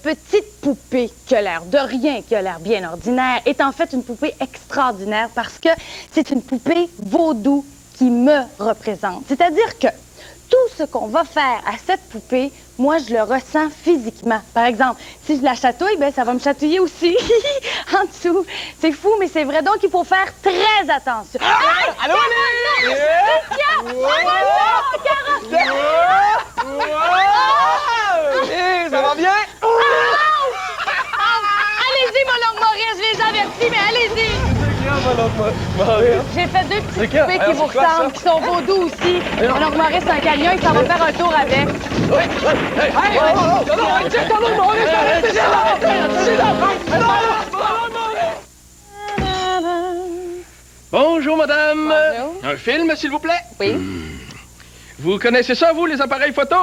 Petite poupée qui a l'air de rien, qui a l'air bien ordinaire, est en fait une poupée extraordinaire parce que c'est une poupée vaudou qui me représente. C'est-à-dire que tout ce qu'on va faire à cette poupée, moi, je le ressens physiquement. Par exemple, si je la chatouille, ben ça va me chatouiller aussi en dessous. C'est fou, mais c'est vrai. Donc, il faut faire très attention. Allô, allez! Ça va bien? Allez-y, mon oncle Maurice, je les avertis, mais allez-y! J'ai fait deux petites poupées qui vous ressemblent, qui sont vaudous aussi. Mon oncle Maurice, c'est un camion, il s'en va faire un tour avec. Bonjour, madame. Bonjour. Un film, s'il vous plaît? Oui. Vous connaissez ça, vous, les appareils photo?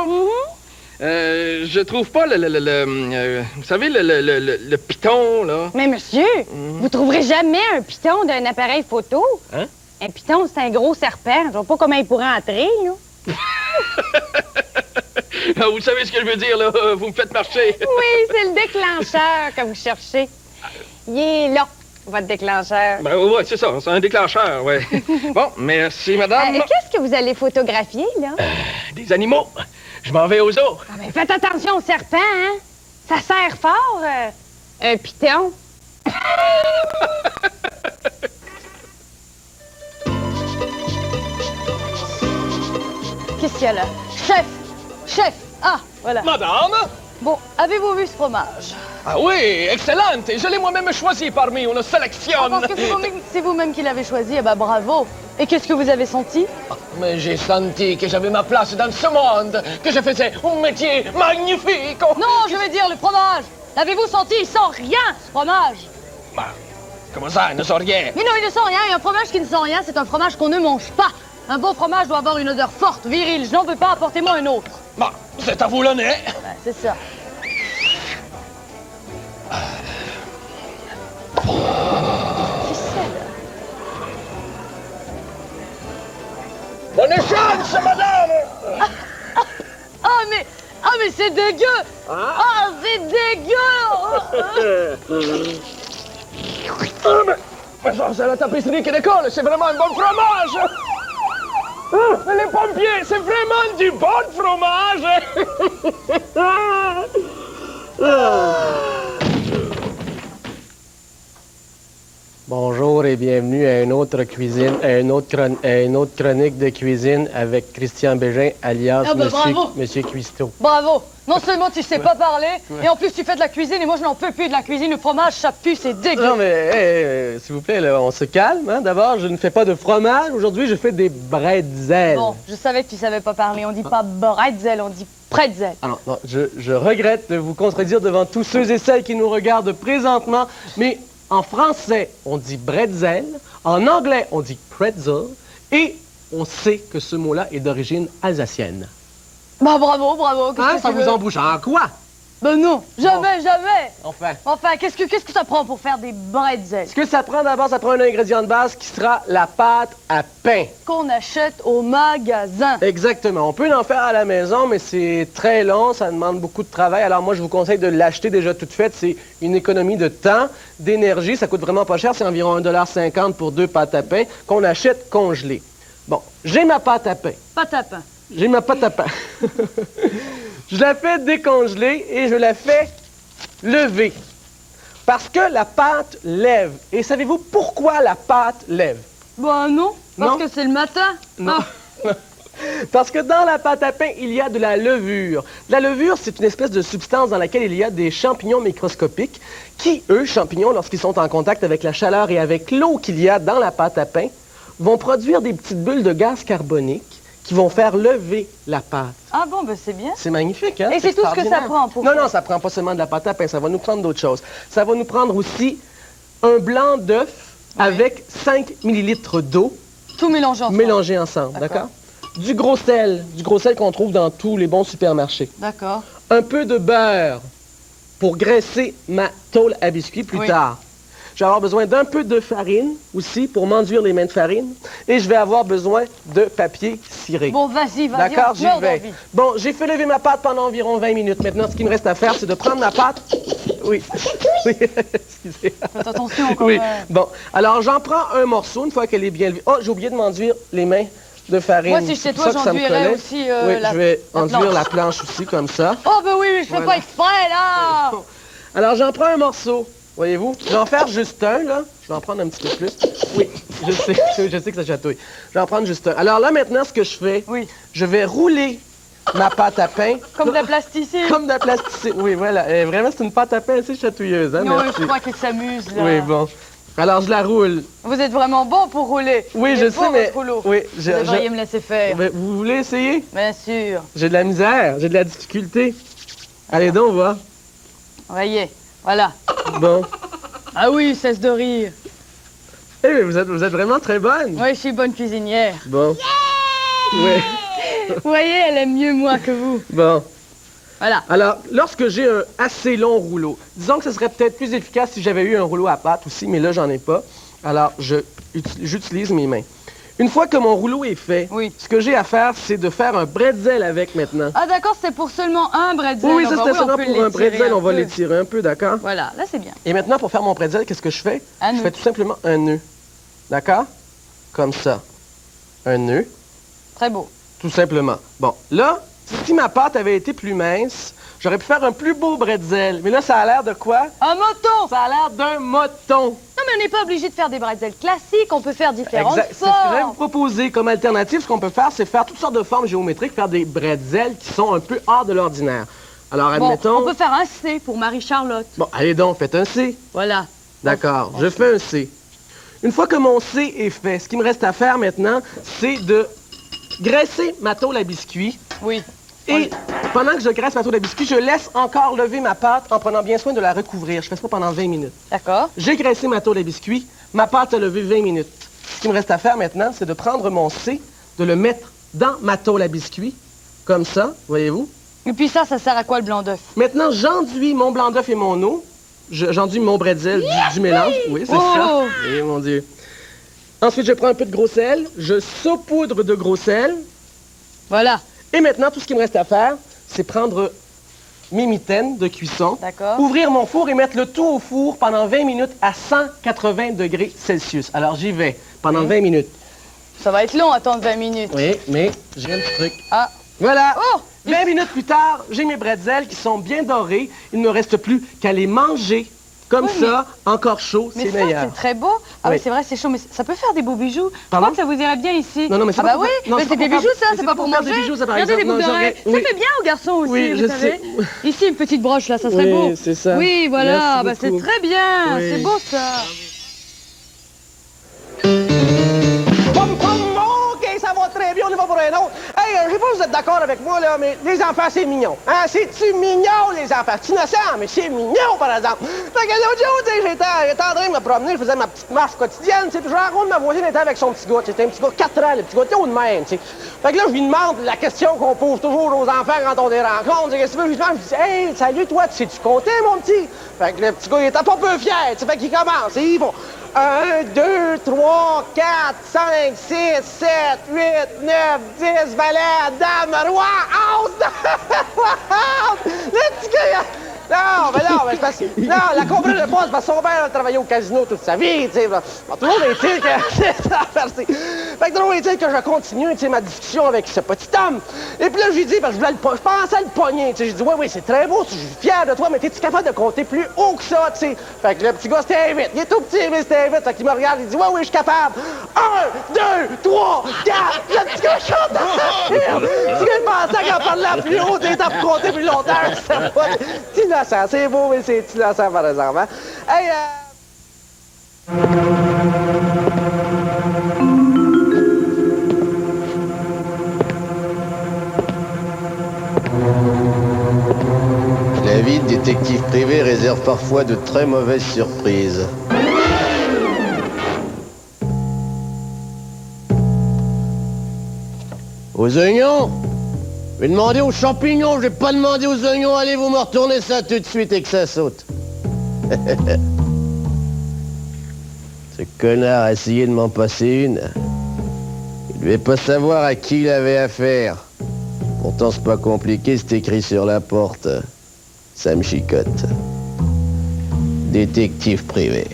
Je trouve pas vous savez, le piton, là. Mais monsieur, vous trouverez jamais un piton d'un appareil photo. Hein? Un piton, c'est un gros serpent. Je vois pas comment il pourrait entrer, là. Vous savez ce que je veux dire, là. Vous me faites marcher. Oui, c'est le déclencheur que vous cherchez. Il est là, votre déclencheur. Ben, ouais, c'est ça. C'est un déclencheur, ouais. Bon, merci, madame. Qu'est-ce que vous allez photographier, là? Des animaux. Je m'en vais aux zoo. Ah ben, faites attention au serpent, hein? Ça serre fort, un piton. Qu'est-ce qu'il y a là? Chef! Chef! Ah, voilà. Madame? Bon, avez-vous vu ce fromage? Ah oui, excellente. Je l'ai moi-même choisi parmi une sélection. Ah, parce que c'est vous-même qui l'avez choisi, eh ben bravo. Et qu'est-ce que vous avez senti? Mais j'ai senti que j'avais ma place dans ce monde, que je faisais un métier magnifique. Non, je veux dire le fromage. L'avez-vous senti? Il sent rien, ce fromage. Bah, comment ça, il ne sent rien? Mais non, il ne sent rien. Et un fromage qui ne sent rien, c'est un fromage qu'on ne mange pas. Un bon fromage doit avoir une odeur forte, virile. Je n'en veux pas, apportez-moi un autre. Bah, c'est à vous le nez. Ben, c'est ça. Qu'est-ce que c'est, là? Bonne chance, madame! Ah, mais c'est dégueu! Ah, c'est dégueu! Mais ça, c'est la tapisserie qui décolle, c'est vraiment un bon fromage! Les pompiers, c'est vraiment du bon fromage! Bonjour et bienvenue à une autre cuisine, à une autre chronique de cuisine avec Christian Bégin, alias Monsieur Cuisteau. Bravo! Non seulement tu sais pas parler, et en plus tu fais de la cuisine, et moi je n'en peux plus de la cuisine. Le fromage, ça pue, c'est dégueu. Non mais, s'il vous plaît, là, on se calme. Hein? D'abord, je ne fais pas de fromage. Aujourd'hui, je fais des bretzels. Bon, je savais que tu savais pas parler. On dit pas bretzel, on dit pretzel. Alors, non, je regrette de vous contredire devant tous ceux et celles qui nous regardent présentement, mais en français, on dit bretzel, en anglais, on dit pretzel, et on sait que ce mot-là est d'origine alsacienne. Bah bravo, bravo. Qu'est-ce que Ça tu vous veux? embouche en quoi? Ben non, jamais, jamais. Enfin, qu'est-ce que ça prend pour faire des bretzels? Ce que ça prend d'abord, ça prend un ingrédient de base qui sera la pâte à pain. Qu'on achète au magasin. Exactement. On peut en faire à la maison, mais c'est très long, ça demande beaucoup de travail. Alors moi, je vous conseille de l'acheter déjà toute faite. C'est une économie de temps, d'énergie. Ça coûte vraiment pas cher. C'est environ 1,50 $ pour 2 pâtes à pain qu'on achète congelées. Bon, j'ai ma pâte à pain. Pâte à pain. J'ai ma pâte à pain. Je la fais décongeler et je la fais lever. Parce que la pâte lève. Et savez-vous pourquoi la pâte lève? Ben non, parce Non. que c'est le matin. Non. Ah. Parce que dans la pâte à pain, il y a de la levure. La levure, c'est une espèce de substance dans laquelle il y a des champignons microscopiques qui, eux, champignons, lorsqu'ils sont en contact avec la chaleur et avec l'eau qu'il y a dans la pâte à pain, vont produire des petites bulles de gaz carbonique qui vont faire lever la pâte. Ah bon, ben c'est bien. C'est magnifique, hein? Et c'est tout ce que ça prend pour Non, faire. non, ça prend pas seulement de la pâte à pain, ça va nous prendre d'autres choses. Ça va nous prendre aussi un blanc d'œuf avec 5 millilitres d'eau Tout mélangé ensemble. mélangés ensemble, d'accord? Du gros sel qu'on trouve dans tous les bons supermarchés. D'accord. Un peu de beurre. pour graisser ma tôle à biscuits plus tard. Je vais avoir besoin d'un peu de farine aussi pour m'enduire les mains de farine. Et je vais avoir besoin de papier ciré. Bon, vas-y, D'accord, on j'y meurt vais. d'envie. Bon, j'ai fait lever ma pâte pendant environ 20 minutes. Maintenant, ce qui me reste à faire, c'est de prendre ma pâte. Oui. Oui, excusez. Faites attention quand Oui. même. Bon, alors j'en prends un morceau une fois qu'elle est bien levée. Oh, j'ai oublié de m'enduire les mains de farine. Moi, si j'étais toi, C'est pour ça que ça me j'enduirais collait. aussi Oui, la je vais la enduire planche. la planche aussi, comme ça. Oh, ben oui, je fais Voilà. pas exprès, là! Alors, j'en prends un morceau, voyez-vous. Je vais en faire juste un, là. Je vais en prendre un petit peu plus. Oui, je sais que ça chatouille. Je vais en prendre juste un. Alors là, maintenant, ce que je fais, je vais rouler ma pâte à pain. Comme de la plasticine. Comme de la plasticine. Oui, voilà. Vraiment, c'est une pâte à pain assez chatouilleuse, hein, Non, merci. je crois qu'il s'amuse, là. Oui, bon. Alors, je la roule. Vous êtes vraiment bon pour rouler. Oui, Il je est sais, beau, mais... votre rouleau. Oui, Vous devriez me laisser faire. Mais vous voulez essayer? Bien sûr. J'ai de la misère, j'ai de la difficulté. Allez donc, voir. Voyez, voilà. Bon. Ah oui, cesse de rire. Eh, mais vous êtes vraiment très bonne. Oui, je suis bonne cuisinière. Bon. Oui. Vous voyez, elle aime mieux moi que vous. Bon. Voilà. Alors, lorsque j'ai un assez long rouleau, disons que ce serait peut-être plus efficace si j'avais eu un rouleau à pâte aussi, mais là, j'en ai pas. Alors, j'utilise mes mains. Une fois que mon rouleau est fait, ce que j'ai à faire, c'est de faire un bretzel avec maintenant. Ah d'accord, c'est pour seulement un bretzel. Oui, ça Enfin, c'était seulement on peut pour un l'étirer bretzel, on va peu. l'étirer un peu, d'accord? Voilà, là c'est bien. Et maintenant, pour faire mon bretzel, qu'est-ce que je fais? Un Je nœud. fais tout simplement un nœud. D'accord? Comme ça. Un nœud. Très beau. Tout simplement. Bon, là, si ma pâte avait été plus mince, j'aurais pu faire un plus beau bretzel. Mais là, ça a l'air de quoi? Un moton! Ça a l'air d'un moton. Non, mais on n'est pas obligé de faire des bretzels classiques, on peut faire différentes Exact. C'est ce que je vais vous formes. proposer comme alternative. Ce qu'on peut faire, c'est faire toutes sortes de formes géométriques, faire des bretzels qui sont un peu hors de l'ordinaire. Alors, Bon, admettons... on peut faire un C pour Marie-Charlotte. Bon, allez donc, faites un C. Voilà. D'accord, je fais un C. Une fois que mon C est fait, ce qui me reste à faire maintenant, c'est de graisser ma tôle à biscuits. Oui. Et pendant que je graisse ma tôle à biscuits, je laisse encore lever ma pâte en prenant bien soin de la recouvrir. Je fais ça pendant 20 minutes. D'accord. J'ai graissé ma tôle à biscuits, ma pâte a levé 20 minutes. Ce qui me reste à faire maintenant, c'est de prendre mon C, de le mettre dans ma tôle à biscuits, comme ça, voyez-vous. Et puis ça sert à quoi le blanc d'œuf? Maintenant, j'enduis mon blanc d'œuf et mon eau. J'enduis mon bretzel du mélange. Oui, c'est ça. Eh, mon Dieu. Ensuite, je prends un peu de gros sel. Je saupoudre de gros sel. Voilà. Et maintenant, tout ce qui me reste à faire, c'est prendre mes mitaines de cuisson, D'accord. ouvrir mon four et mettre le tout au four pendant 20 minutes à 180 degrés Celsius. Alors, j'y vais pendant 20 minutes. Ça va être long, attendre 20 minutes. Oui, mais j'ai un petit truc. Ah. Voilà. Oh! 20 minutes plus tard, j'ai mes bretzels qui sont bien dorés. Il ne me reste plus qu'à les manger comme Oui, ça, encore chaud, Mais c'est ça, meilleur. c'est très beau. Ah Oui. oui, c'est vrai, c'est chaud, mais ça peut faire des beaux bijoux. Je Pardon? crois que ça vous irait bien ici. Non, non, mais c'est ah pas bah pour oui, faire- non, mais c'est c'est pas des pour bijoux, faire- ça, mais c'est pas pour faire manger. des bijoux, ça, par Regardez exemple. des boucles Non, d'oreilles. j'aurais- Ça fait bien aux garçons aussi, Oui, vous je savez. sais. Ici, une petite broche, là, ça serait Oui, beau. c'est ça. Oui, voilà, Merci c'est beaucoup. très bien. Oui. C'est beau, ça. Pom, pom, OK, ça va très bien, on y va pour un autre. Hey, je sais pas si vous êtes d'accord avec moi, là, mais les enfants, c'est mignon. Hein? C'est-tu mignon, les enfants? C'est innocent, mais c'est mignon, par exemple. Fait que l'autre jour, tu sais, j'étais en train de me promener, je faisais ma petite marche quotidienne, tu sais, puis je rencontre ma voisine, elle était avec son petit gars. C'était un petit gars de 4 ans, le petit gars était haut de même, tu sais. Fait que là, je lui demande la question qu'on pose toujours aux enfants quand on les rencontre. Qu'est-ce que tu veux? Je lui demande, je dis, hey, salut, toi, tu sais-tu compter, mon petit? Fait que le petit gars, il était pas peu fier, tu sais, fait qu'il commence, et il va. 1, 2, 3, 4, 5, 6, 7, 8, 9, 10, valet, dame, roi, as! Le petit gars, il a... Non, mais c'est parce que... Non, la comprendre pas, c'est parce que son père a travaillé au casino toute sa vie, tu sais. Bon, toujours est-il que... Fait que toujours est-il que je continue, tu sais, ma discussion avec ce petit homme. Et puis là, je lui dis, parce que je pensais le pogner, tu sais. Je dis, oui, c'est très beau, je suis fier de toi, mais t'es-tu capable de compter plus haut que ça, tu sais? Fait que le petit gars, c'était vite. Il est tout petit, mais c'était vite. Fait qu'il me regarde, il dit, oui, je suis capable. 1, 2, 3, 4. Le petit gars chante dans le petit gars, il pensait qu'en parlant plus haut, t'es pour compter plus longtemps. C'est pas... innocent, c'est beau, mais c'est innocent, par exemple. Hein? Hey, La vie de détective privé réserve parfois de très mauvaises surprises. Aux oignons, Je vais demander aux champignons, je vais pas demander aux oignons. Allez, vous me retournez ça tout de suite et que ça saute. Ce connard a essayé de m'en passer une. Il devait pas savoir à qui il avait affaire. Pourtant, c'est pas compliqué, c'est écrit sur la porte. Ça me chicote. Détective privé.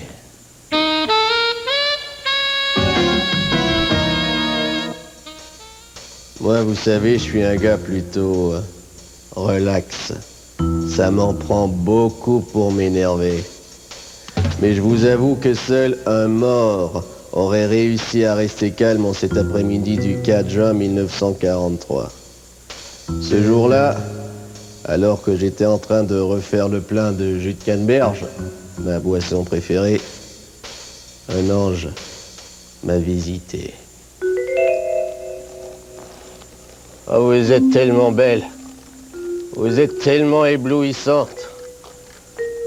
Moi, vous savez, je suis un gars plutôt relax. Ça m'en prend beaucoup pour m'énerver. Mais je vous avoue que seul un mort aurait réussi à rester calme en cet après-midi du 4 juin 1943. Ce jour-là, alors que j'étais en train de refaire le plein de jus de canneberge, ma boisson préférée, un ange m'a visité. Oh, vous êtes tellement belle. Vous êtes tellement éblouissante.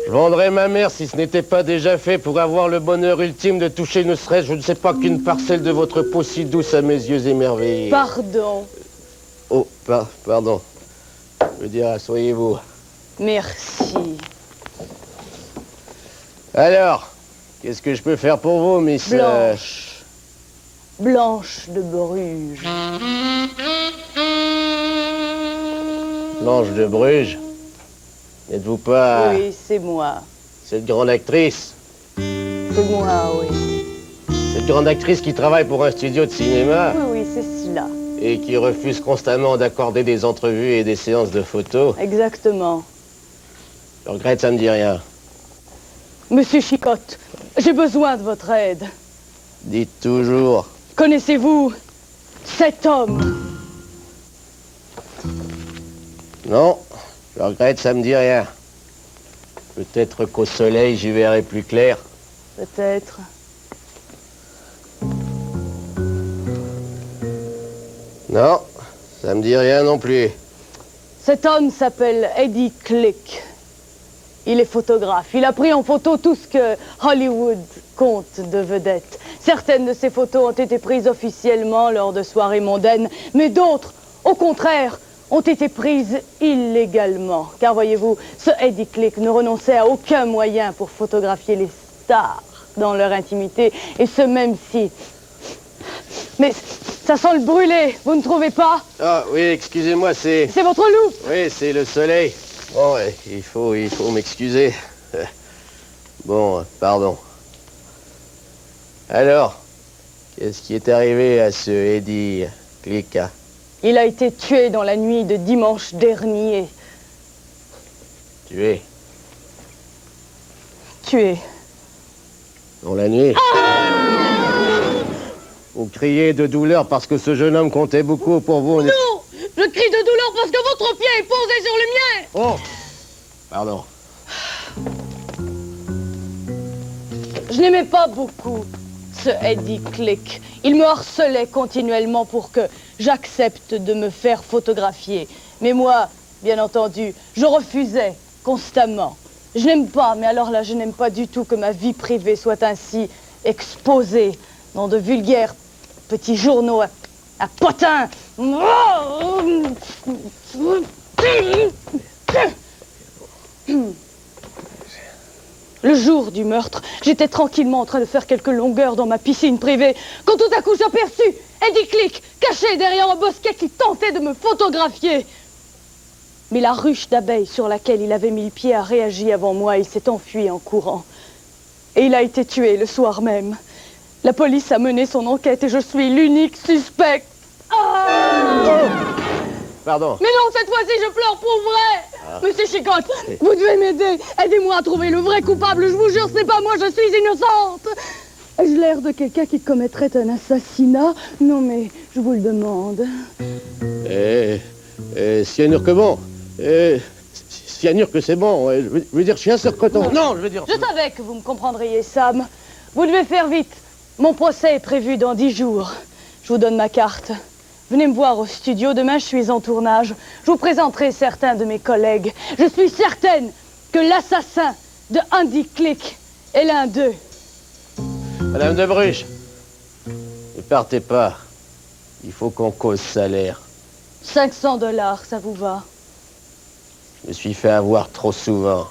Je vendrais ma mère si ce n'était pas déjà fait pour avoir le bonheur ultime de toucher ne serait-ce, je ne sais pas, qu'une parcelle de votre peau si douce à mes yeux émerveillés. Pardon. Oh, pardon. Je veux dire, asseyez-vous. Merci. Alors, qu'est-ce que je peux faire pour vous, Miss... Blanche. Blanche de Bruges. Blanche de Bruges? N'êtes-vous pas... Oui, c'est moi. Cette grande actrice? C'est moi, oui. Cette grande actrice qui travaille pour un studio de cinéma? Oui, c'est cela. Et qui refuse constamment d'accorder des entrevues et des séances de photos? Exactement. Je regrette, ça me dit rien. Monsieur Chicotte, j'ai besoin de votre aide. Dites toujours. Connaissez-vous cet homme? Non, je regrette, ça me dit rien. Peut-être qu'au soleil, j'y verrai plus clair. Peut-être. Non, ça me dit rien non plus. Cet homme s'appelle Eddie Click. Il est photographe. Il a pris en photo tout ce que Hollywood compte de vedettes. Certaines de ces photos ont été prises officiellement lors de soirées mondaines, mais d'autres, au contraire, ont été prises illégalement. Car voyez-vous, ce Eddie Click ne renonçait à aucun moyen pour photographier les stars dans leur intimité, et ce même si... Mais ça sent le brûlé, vous ne trouvez pas? Ah oui, excusez-moi, c'est... C'est votre loupe! Oui, c'est le soleil. Bon, il faut m'excuser. Bon, pardon. Alors, qu'est-ce qui est arrivé à ce Eddie Click? Il a été tué dans la nuit de dimanche dernier. Tué? Tué. Dans la nuit? Vous criez de douleur parce que ce jeune homme comptait beaucoup pour vous. Non! Je crie de douleur parce que votre pied est posé sur le mien! Oh! Pardon. Je n'aimais pas beaucoup ce Eddie Click. Il me harcelait continuellement pour que j'accepte de me faire photographier. Mais moi, bien entendu, je refusais constamment. Je n'aime pas, mais alors là, je n'aime pas du tout que ma vie privée soit ainsi exposée dans de vulgaires petits journaux à potins. Le jour du meurtre, j'étais tranquillement en train de faire quelques longueurs dans ma piscine privée quand tout à coup j'aperçus Eddie Click caché derrière un bosquet qui tentait de me photographier. Mais la ruche d'abeilles sur laquelle il avait mis le pied a réagi avant moi et il s'est enfui en courant. Et il a été tué le soir même. La police a mené son enquête et je suis l'unique suspect. Ah! Pardon. Mais non, cette fois-ci, je pleure pour vrai. Monsieur Chicotte, vous devez m'aider. Aidez-moi à trouver le vrai coupable. Je vous jure, ce n'est pas moi, je suis innocente. Ai-je l'air de quelqu'un qui commettrait un assassinat? Non, mais je vous le demande. Cyanure que bon. Cyanure que c'est bon. Je veux dire, chien sur coton. Non, je veux dire... Je savais que vous me comprendriez, Sam. Vous devez faire vite. Mon procès est prévu dans 10 jours. Je vous donne ma carte. Venez me voir au studio. Demain, je suis en tournage. Je vous présenterai certains de mes collègues. Je suis certaine que l'assassin de Eddie Click est l'un d'eux. Madame de Bruges, ne partez pas. Il faut qu'on cause salaire. $500, ça vous va? Je me suis fait avoir trop souvent.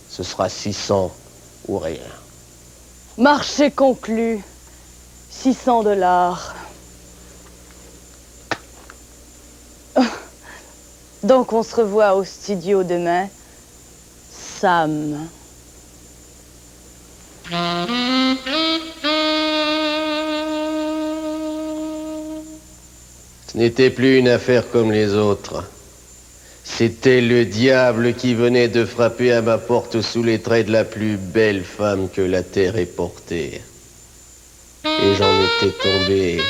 Ce sera 600 ou rien. Marché conclu. $600. Donc, on se revoit au studio demain. Sam. Ce n'était plus une affaire comme les autres. C'était le diable qui venait de frapper à ma porte sous les traits de la plus belle femme que la terre ait portée. Et j'en étais tombé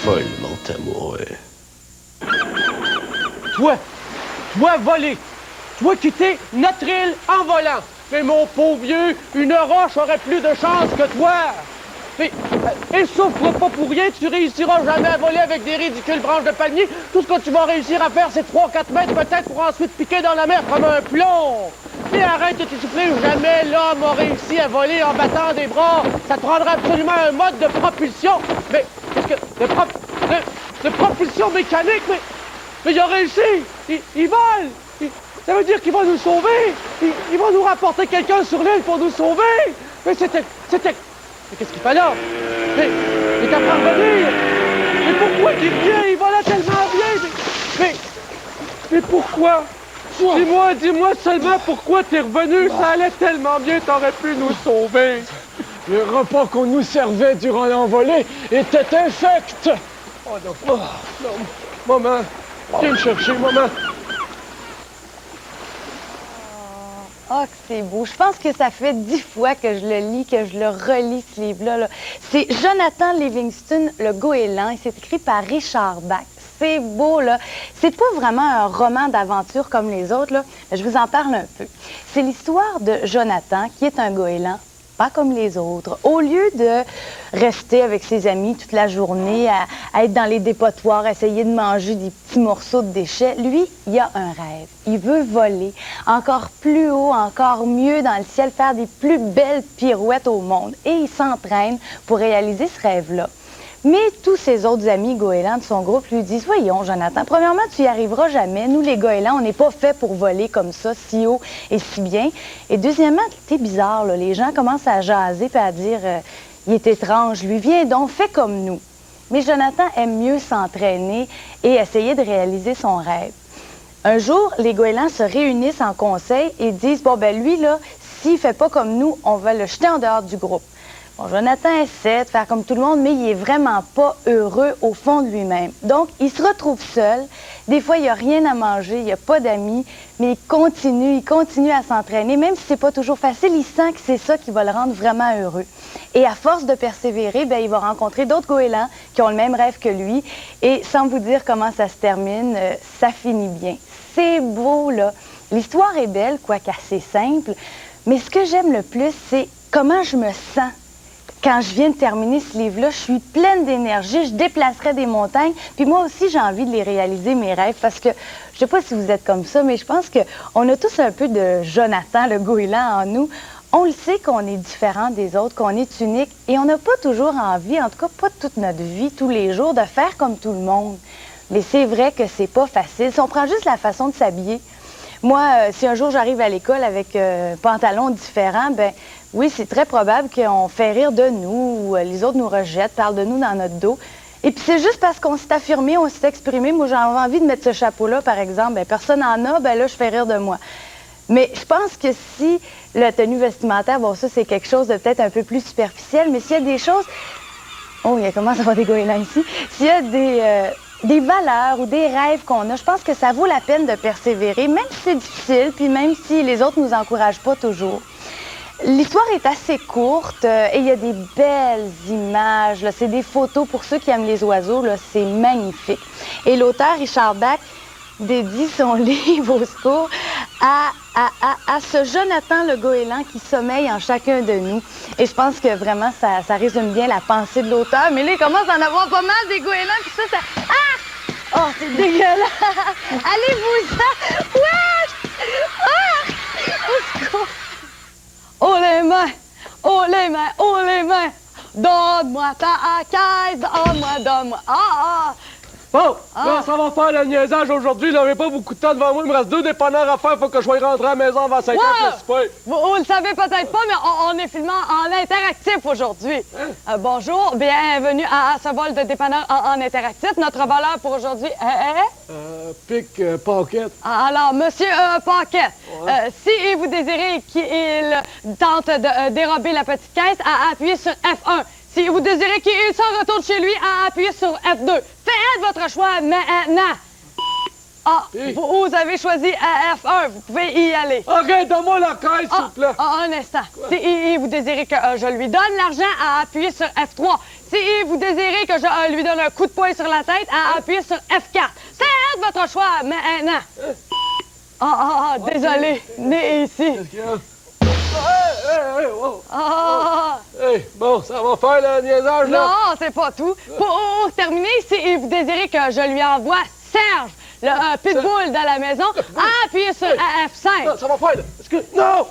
follement amoureux. Toi volé, toi quitter notre île en volant. Mais mon pauvre vieux, une roche aurait plus de chance que toi. Et souffre pas pour rien, tu réussiras jamais à voler avec des ridicules branches de palmier. Tout ce que tu vas réussir à faire, c'est 3-4 mètres peut-être pour ensuite piquer dans la mer comme un plomb. Mais arrête de t'essouffler, jamais l'homme a réussi à voler en battant des bras. Ça te prendra absolument un mode de propulsion. Mais, qu'est-ce que... de propulsion mécanique, mais il a réussi. Il vole. Ça veut dire qu'il va nous sauver. Il va nous rapporter quelqu'un sur l'île pour nous sauver. Mais c'était... Mais qu'est-ce qu'il fait là? Mais il t'a pas revenu! Mais pourquoi il revient? Il va là tellement bien! Mais pourquoi? Dis-moi seulement pourquoi t'es revenu? Ça allait tellement bien, t'aurais pu nous sauver! Le repas qu'on nous servait durant l'envolée était infect! Oh non, maman, viens me chercher, maman! Ah, que c'est beau. Je pense que ça fait 10 fois que je le lis, que je le relis, ce livre-là. Là. C'est Jonathan Livingston, Le Goéland, et c'est écrit par Richard Bach. C'est beau, là. C'est pas vraiment un roman d'aventure comme les autres, là. Je vous en parle un peu. C'est l'histoire de Jonathan, qui est un goéland, pas comme les autres. Au lieu de rester avec ses amis toute la journée, à être dans les dépotoirs, à essayer de manger des petits morceaux de déchets, lui, il a un rêve. Il veut voler encore plus haut, encore mieux dans le ciel, faire des plus belles pirouettes au monde. Et il s'entraîne pour réaliser ce rêve-là. Mais tous ses autres amis goélands de son groupe lui disent « Voyons, Jonathan, premièrement, tu y arriveras jamais. Nous, les goélands, on n'est pas faits pour voler comme ça, si haut et si bien. Et deuxièmement, t'es bizarre, là. Les gens commencent à jaser et à dire il est étrange, lui, viens donc, fais comme nous. » Mais Jonathan aime mieux s'entraîner et essayer de réaliser son rêve. Un jour, les goélands se réunissent en conseil et disent « Bon, ben lui, là, s'il fait pas comme nous, on va le jeter en dehors du groupe. » Bon, Jonathan essaie de faire comme tout le monde, mais il est vraiment pas heureux au fond de lui-même. Donc, il se retrouve seul. Des fois, il n'y a rien à manger, il n'y a pas d'amis, mais il continue à s'entraîner. Même si c'est pas toujours facile, il sent que c'est ça qui va le rendre vraiment heureux. Et à force de persévérer, ben, il va rencontrer d'autres goélands qui ont le même rêve que lui. Et sans vous dire comment ça se termine, ça finit bien. C'est beau, là. L'histoire est belle, quoique assez simple. Mais ce que j'aime le plus, c'est comment je me sens. Quand je viens de terminer ce livre-là, je suis pleine d'énergie, je déplacerai des montagnes. Puis moi aussi, j'ai envie de les réaliser, mes rêves, parce que, je sais pas si vous êtes comme ça, mais je pense qu'on a tous un peu de Jonathan, le goéland, en nous. On le sait qu'on est différent des autres, qu'on est unique, et on n'a pas toujours envie, en tout cas pas toute notre vie, tous les jours, de faire comme tout le monde. Mais c'est vrai que c'est pas facile. Si on prend juste la façon de s'habiller, moi, si un jour j'arrive à l'école avec un pantalon différent, ben oui, c'est très probable qu'on fait rire de nous, ou les autres nous rejettent, parlent de nous dans notre dos. Et puis c'est juste parce qu'on s'est affirmé, on s'est exprimé. Moi, j'ai envie de mettre ce chapeau-là, par exemple. Ben, personne n'en a, ben là, je fais rire de moi. Mais je pense que si la tenue vestimentaire, bon, ça, c'est quelque chose de peut-être un peu plus superficiel, mais s'il y a des choses... Oh, il commence à avoir des goélands ici. S'il y a des valeurs ou des rêves qu'on a, je pense que ça vaut la peine de persévérer, même si c'est difficile, puis même si les autres nous encouragent pas toujours. L'histoire est assez courte et il y a des belles images. C'est des photos pour ceux qui aiment les oiseaux. C'est magnifique. Et l'auteur, Richard Bach, dédie son livre au secours à ce Jonathan le goéland qui sommeille en chacun de nous. Et je pense que vraiment, ça résume bien la pensée de l'auteur. Mais là, il commence à en avoir pas mal des goélands. Puis ça... Ah! Oh, c'est dégueulasse! Allez-vous-en! Ouais! Ah! Au secours! Oh les mains! Oh les mains! Oh les mains! Donne-moi ta caisse! Donne-moi! Ah! Bon, là, ça va faire le niaisage aujourd'hui. J'avais pas beaucoup de temps devant moi. Il me reste 2 dépanneurs à faire. Faut que je sois rentré à la maison avant 5 heures pour le souper. Vous le savez peut-être pas, mais on est filmé en interactif aujourd'hui. Bonjour, bienvenue à ce vol de dépanneur en interactif. Notre valeur pour aujourd'hui est... Pic Pocket. Alors, Monsieur Paquet, si vous désirez qu'il tente de dérober la petite caisse, appuyez sur F1. Si vous désirez qu'il s'en retourne chez lui, appuyez sur F2. Faites votre choix maintenant. Ah, vous avez choisi F1. Vous pouvez y aller. OK, donne-moi la caisse, s'il vous plaît. Un instant. Si vous désirez que je lui donne l'argent, appuyez sur F3. Si vous désirez que je lui donne un coup de poing sur la tête, appuyez sur F4. Faites votre choix maintenant. Désolé. Né ici. Bon, ça va faire le niaisage, là. Non, c'est pas tout. Pour terminer, si vous désirez que je lui envoie Serge, le pitbull de la maison, appuyez sur F5. Non, ça va faire, là. Non!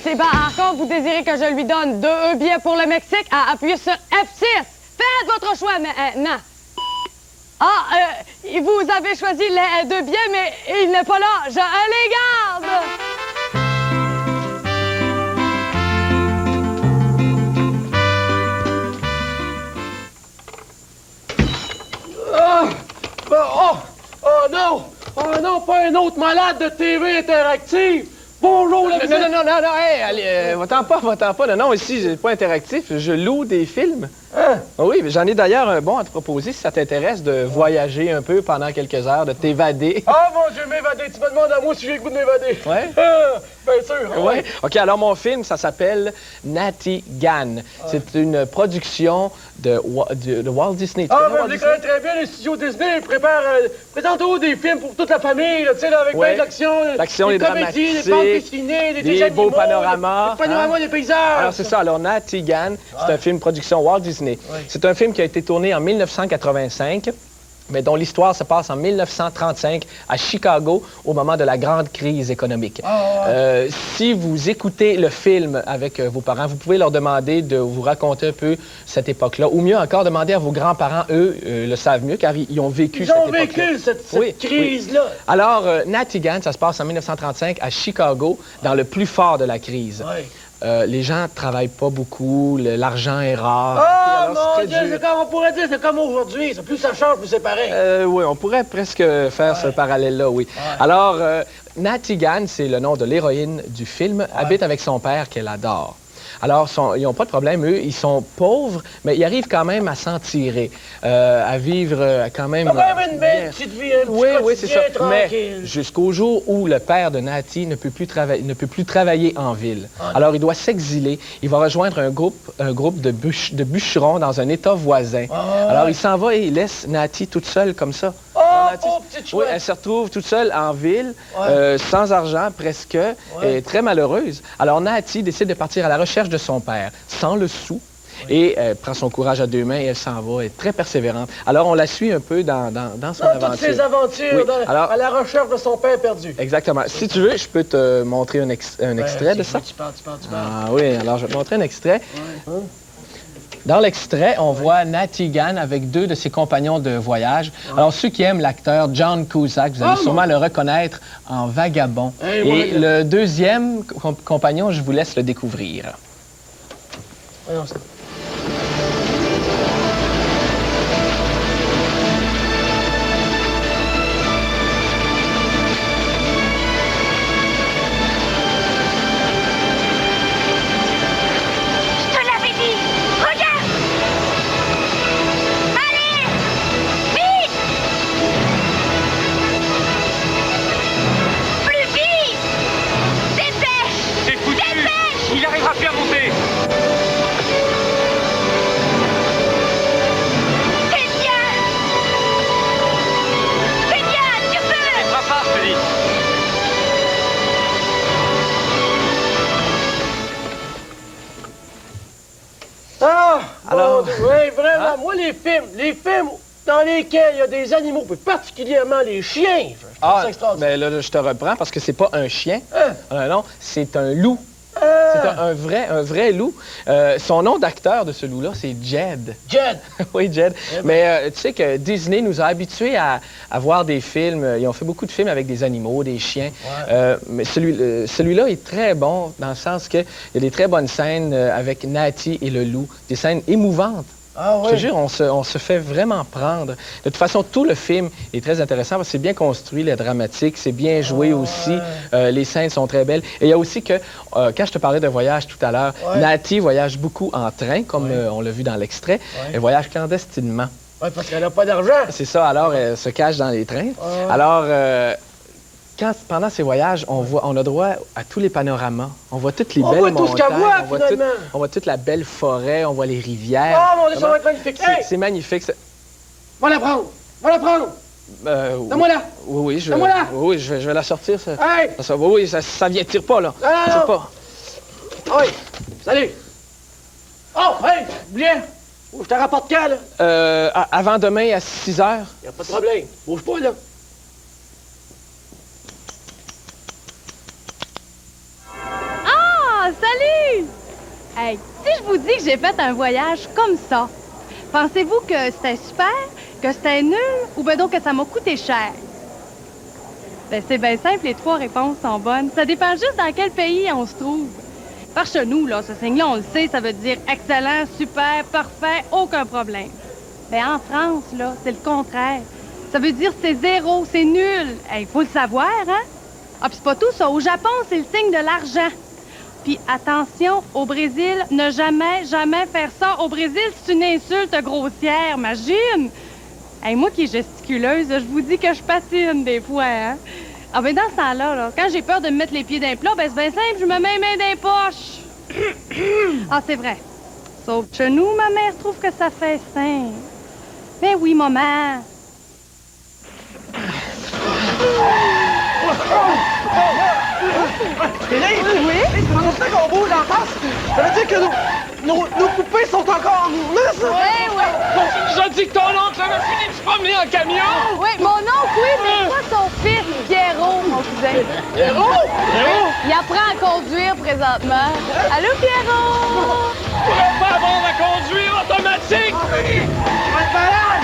Si encore vous désirez que je lui donne 2 billets pour le Mexique, appuyez sur F6. Faites votre choix maintenant. Vous avez choisi les 2 billets, mais il n'est pas là. Je les garde. Oh non, pas un autre malade de TV interactive! Bonjour, la visite! Non, hey, allez, va-t'en pas. Non, ici, c'est pas interactif, je loue des films. Hein? Oui, j'en ai d'ailleurs un bon à te proposer si ça t'intéresse de voyager un peu pendant quelques heures, de t'évader. Ah, mon Dieu, m'évader! Tu me demandes à moi si j'ai le goût de m'évader? Ouais? Bien sûr! Ouais. OK, alors mon film, ça s'appelle Natty Gann. C'est une production de Walt Disney. Tu connais Mais Walt je les Disney? connais très bien, les studios Disney. Ils préparent, présentent des films pour toute la famille, là, tu sais, là, avec plein d'action. L'action, les comédies, dramatiques, des bandes dessinées, des dessins beaux animaux, panoramas. des panoramas, des paysages. Alors, c'est ça. Alors, Natty Gann, c'est un film production Walt Disney. C'est un film qui a été tourné en 1985, mais dont l'histoire se passe en 1935 à Chicago, au moment de la grande crise économique. Si vous écoutez le film avec vos parents, vous pouvez leur demander de vous raconter un peu cette époque-là, ou mieux encore, demander à vos grands-parents, eux, le savent mieux, car ils ont vécu cette époque-là. Ils ont vécu cette crise-là. Alors, Natty Gann, ça se passe en 1935 à Chicago, dans le plus fort de la crise. Les gens ne travaillent pas beaucoup, l'argent est rare. Mon Dieu, on pourrait dire c'est comme aujourd'hui. Plus ça change, plus c'est pareil. Oui, on pourrait presque faire ce parallèle-là, oui. Alors, Natty Gann, c'est le nom de l'héroïne du film, habite avec son père qu'elle adore. Alors, ils n'ont pas de problème, eux, ils sont pauvres, mais ils arrivent quand même à s'en tirer, à vivre quand même... une belle petite vie, un petit oui, c'est ça. tranquille. Mais jusqu'au jour où le père de Natty ne peut plus travailler en ville. Alors, il doit s'exiler. Il va rejoindre un groupe de bûcherons dans un état voisin. Alors, il s'en va et il laisse Natty toute seule comme ça. Petite Oui, chouette. elle se retrouve toute seule en ville, sans argent presque, et très malheureuse. Alors Natty décide de partir à la recherche de son père, sans le sou, et elle prend son courage à 2 mains et elle s'en va, elle est très persévérante. Alors on la suit un peu dans son aventure. Toutes ses aventures, à la recherche de son père perdu. Exactement. Si tu veux, je peux te montrer un extrait de ça. Tu parles. Ah oui, alors je vais te montrer un extrait. Dans l'extrait, on voit Natty Gann avec 2 de ses compagnons de voyage. Alors, ceux qui aiment l'acteur John Cusack, vous allez sûrement le reconnaître en Vagabond. Et le deuxième compagnon, je vous laisse le découvrir. Il arrivera plus à monter. C'est bien, tu peux. Il fera pas, je te dis. Alors, oui, vraiment, moi, les films dans lesquels il y a des animaux, puis particulièrement les chiens, je trouve ça extraordinaire. Mais là, je te reprends parce que c'est pas un chien. Non, c'est un loup. C'est un vrai loup. Son nom d'acteur de ce loup-là, c'est Jed. Jed! Oui, Jed. Mais tu sais que Disney nous a habitués à voir des films. Ils ont fait beaucoup de films avec des animaux, des chiens. Ouais. Mais celui-là est très bon dans le sens qu'il y a des très bonnes scènes avec Natty et le loup. Des scènes émouvantes. Ah Je te jure, on se fait vraiment prendre. De toute façon, tout le film est très intéressant parce que c'est bien construit, le dramatique, c'est bien joué aussi. Les scènes sont très belles. Et il y a aussi que, quand je te parlais de voyage tout à l'heure, Natty voyage beaucoup en train, comme on l'a vu dans l'extrait. Elle voyage clandestinement. Oui, parce qu'elle n'a pas d'argent. C'est ça, alors elle se cache dans les trains. Alors, pendant ces voyages, on a droit à tous les panoramas. On voit toutes les belles montagnes. On voit tout ce qu'elle voit, finalement. On voit toute la belle forêt, on voit les rivières. Oh, mon Dieu, ça va être magnifique. Hey! C'est magnifique. Va la prendre! Va la prendre! Donne-moi-la! Oui, Donne-moi-la! Oui, je vais la sortir. Ça. Hey! Oui, ça vient, tire pas, là. Non. Tire pas. Oui! Salut! Oh, hey! Bien! Je te rapporte quand, là? Avant demain à 6 heures. Y a pas de problème. Bouge pas, là. Ah, salut! Hey, si je vous dis que j'ai fait un voyage comme ça, pensez-vous que c'était super, que c'était nul, ou bien donc que ça m'a coûté cher? Ben, c'est bien simple, les 3 réponses sont bonnes. Ça dépend juste dans quel pays on se trouve. Par chez nous, là, ce signe-là, on le sait, ça veut dire excellent, super, parfait, aucun problème. Ben, en France, là, c'est le contraire. Ça veut dire c'est 0, c'est nul. Il faut le savoir, hein? Ah, puis c'est pas tout, ça. Au Japon, c'est le signe de l'argent. Puis attention, au Brésil, ne jamais faire ça. Au Brésil, c'est une insulte grossière, imagine! Hey, moi qui est gesticuleuse, je vous dis que je patine des fois, hein? Ah ben dans ce temps-là, là, quand j'ai peur de me mettre les pieds d'un plat, ben c'est bien simple, je me mets les mains dans les poches. Ah, c'est vrai. Sauf que chez nous, ma mère trouve que ça fait simple. Ben oui, maman. Oui? C'est pendant ce temps qu'on bouge en face. Ça veut dire que nos poupées sont encore en mouvement, ça? Oui. Tu nous as dit que ton oncle avait fini de se promener en camion? Oui, mon oncle, oui, mais pas son fils, Pierrot, mon cousin. Pierrot! Il apprend à conduire présentement. Allô, Pierrot? Tu pourrais pas apprendre à conduire automatique? Tu vas être malade!